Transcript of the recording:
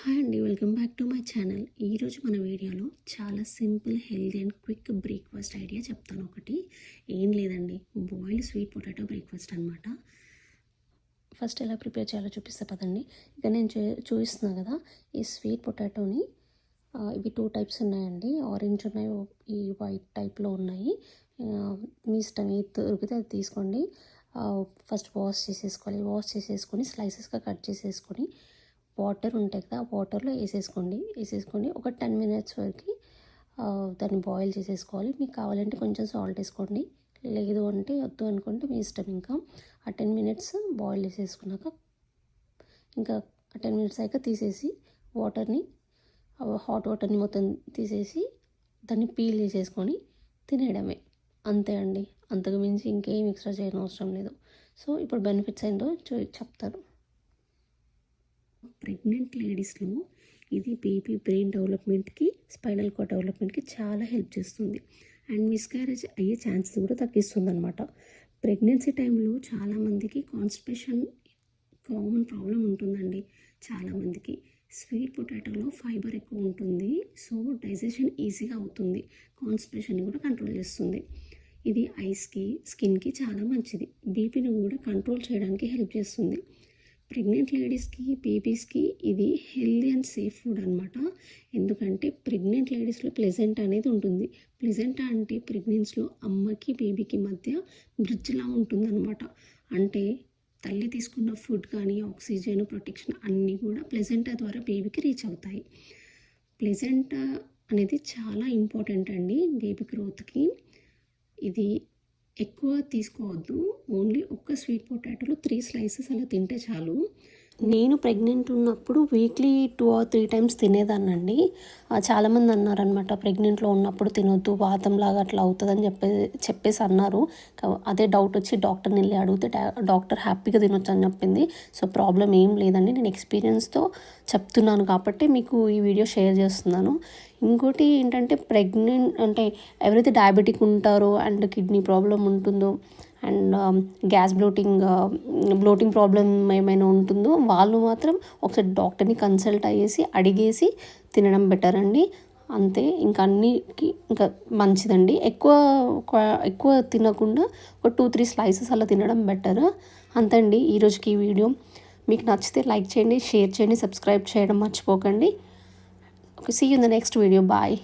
Hi అండి, welcome back to my channel. ఈరోజు మన వీడియోలో చాలా simple, healthy and quick breakfast idea చెప్తాను. ఒకటి ఏం లేదండి, బాయిల్డ్ స్వీట్ పొటాటో బ్రేక్ఫాస్ట్ అనమాట. ఫస్ట్ ఎలా ప్రిపేర్ చేయాలో చూపిస్తా పదండి. ఇక నేను చూపిస్తున్నాను కదా, ఈ స్వీట్ పొటాటోని ఇవి 2 టైప్స్ ఉన్నాయండి. ఆరెంజ్ ఉన్నాయి, ఈ వైట్ టైప్లో ఉన్నాయి. మీ ఇష్టం ఏది దొరికితే అది తీసుకోండి. ఫస్ట్ వాష్ చేసేసుకొని స్లైసెస్గా కట్ చేసేసుకొని వాటర్ ఉంటాయి కదా, వాటర్లో వేసేసుకొని ఒక 10 మినిట్స్ వరకు దాన్ని బాయిల్ చేసేసుకోవాలి. మీకు కావాలంటే కొంచెం సాల్ట్ వేసుకోండి, లేదు అంటే వద్దు అనుకుంటే మీ ఇష్టం. ఇంకా ఆ 10 మినిట్స్ బాయిల్ చేసేసుకున్నాక ఇంకా 10 మినిట్స్ అయ్యాక తీసేసి హాట్ వాటర్ని మొత్తం తీసేసి దాన్ని పీల్ చేసేసుకొని తినేయడమే. అంతే అండి, అంతకు మించి ఇంకేం ఎక్స్ట్రా చేయని అవసరం లేదు. సో ఇప్పుడు బెనిఫిట్స్ ఏంటో చెప్తాను. ప్రెగ్నెంట్ లేడీస్లో ఇది బేబీ బ్రెయిన్ డెవలప్మెంట్కి, స్పైనల్ కార్డ్ డెవలప్మెంట్కి చాలా హెల్ప్ చేస్తుంది అండ్ మిస్క్యారేజ్ అయ్యే ఛాన్సెస్ కూడా తగ్గిస్తుంది అనమాట. ప్రెగ్నెన్సీ టైంలో చాలామందికి కాన్స్టిపేషన్ కామన్ ప్రాబ్లం ఉంటుందండి. చాలామందికి స్వీట్ పొటాటోలో ఫైబర్ ఎక్కువ ఉంటుంది, సో డైజెషన్ ఈజీగా అవుతుంది, కాన్స్టిపేషన్ని కూడా కంట్రోల్ చేస్తుంది. ఇది ఐస్కి, స్కిన్కి చాలా మంచిది. బీపీని కూడా కంట్రోల్ చేయడానికి హెల్ప్ చేస్తుంది. ప్రెగ్నెంట్ లేడీస్కి, బేబీస్కి ఇది హెల్దీ అండ్ సేఫ్ ఫుడ్ అనమాట. ఎందుకంటే ప్రెగ్నెంట్ లేడీస్లో ప్లెజెంటా అనేది ఉంటుంది. ప్లెజెంటా అంటే ప్రెగ్నెన్సీలో అమ్మకి బేబీకి మధ్య బ్రిడ్జ్లా ఉంటుందన్నమాట. అంటే తల్లి తీసుకున్న ఫుడ్ కానీ, ఆక్సిజన్, ప్రొటెక్షన్ అన్నీ కూడా ప్లెజెంటా ద్వారా బేబీకి రీచ్ అవుతాయి. ప్లెజెంటా అనేది చాలా ఇంపార్టెంట్ అండి బేబీ గ్రోత్కి. ఇది ఎక్కువ తీసుకోవద్దు, ఓన్లీ ఒక్క స్వీట్ పొటాటోలో 3 స్లైసెస్ అలా తింటే చాలు. నేను ప్రెగ్నెంట్ ఉన్నప్పుడు వీక్లీ 2 or 3 టైమ్స్ తినేదాన్నండి. చాలామంది అన్నారనమాట, ప్రెగ్నెంట్లో ఉన్నప్పుడు తినొద్దు, వాతంలాగా అట్లా అవుతుందని చెప్పేసి అన్నారు. అదే డౌట్ వచ్చి డాక్టర్ని వెళ్ళి అడిగితే డాక్టర్ హ్యాపీగా తినొచ్చు అని చెప్పింది. సో ప్రాబ్లం ఏం లేదండి, నేను ఎక్స్పీరియన్స్తో చెప్తున్నాను కాబట్టి మీకు ఈ వీడియో షేర్ చేస్తున్నాను. ఇంకోటి ఏంటంటే, ప్రెగ్నెంట్ అంటే ఎవరైతే డయాబెటిక్ ఉంటారో అండ్ కిడ్నీ ప్రాబ్లం ఉంటుందో అండ్ గ్యాస్ బ్లోటింగ్ ప్రాబ్లం ఏమైనా ఉంటుందో వాళ్ళు మాత్రం ఒకసారి డాక్టర్ని కన్సల్ట్ అడిగేసి తినడం బెటర్ అండి. అంతే, ఇంకా మంచిదండి. ఎక్కువ తినకుండా ఒక 2-3 స్లైసెస్ అలా తినడం బెటర్. అంతే అండి ఈరోజుకి ఈ వీడియో. మీకు నచ్చితే లైక్ చేయండి, షేర్ చేయండి, సబ్స్క్రైబ్ చేయడం మర్చిపోకండి. See you in the next video. Bye.